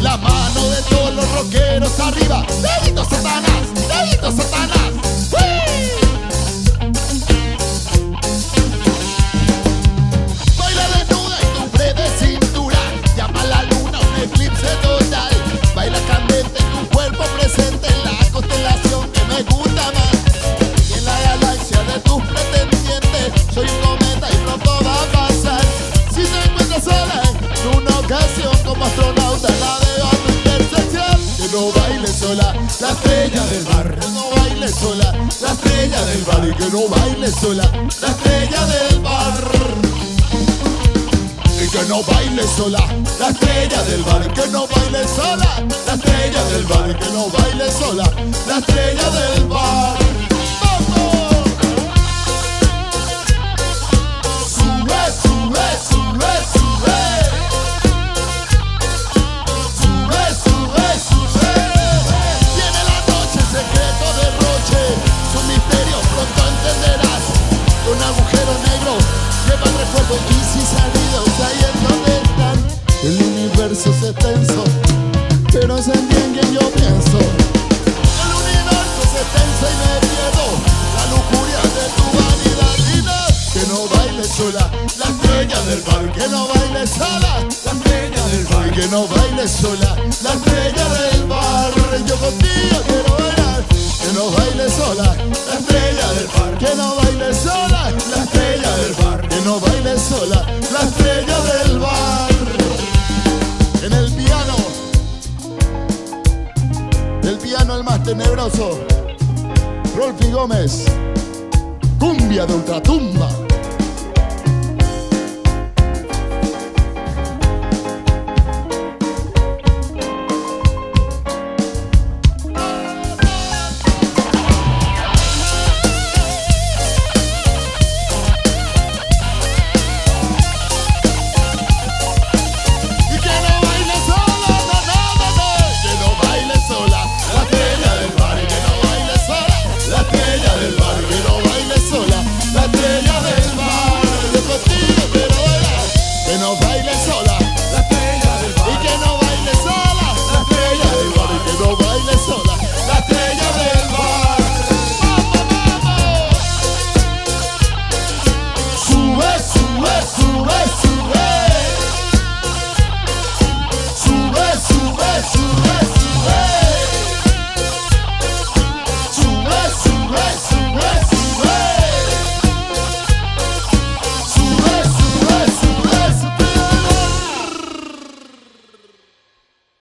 La mano de todos los rockeros arriba. ¡Dedito Satanás! ¡Dedito Satanás! Baila desnuda y cumple de cintura. Llama a la luna un eclipse total. Baila candente, tu cuerpo presente en la constelación que me gusta más. Y en la galaxia de tus pretendientes soy un cometa y pronto va a pasar. Si te encuentras sola en una ocasión como astronauta en la de otra intersección, que no baile sola la estrella del bar. Que no baile sola la estrella del bar. Y que no baile sola la estrella del bar. Y que no baile sola la estrella del bar. Y que no baile sola la estrella del bar. Y que no baile sola la estrella del bar. ¡Vamos! Sube, sube, sube, sube. Sube, sube, sube. Viene la noche, secreto de Roche. Su misterio pronto entenderás. Un agujero negro lleva el recuerdo y si salidos ahí es donde están. El universo es extenso, pero es en ti en quien yo pienso. El universo es extenso y me pierdo. La lujuria de tu vanidad. Y no, que no baile sola la estrella del bar. Que no baile sola la estrella del bar. Que no baile sola la estrella del bar. Yo contigo quiero bailar. Que no baile sola la estrella del bar. Que no baile sola la estrella del bar. Que no baile sola la estrella del bar. En el piano el más tenebroso, Rolfi Gómez, cumbia de ultratumba.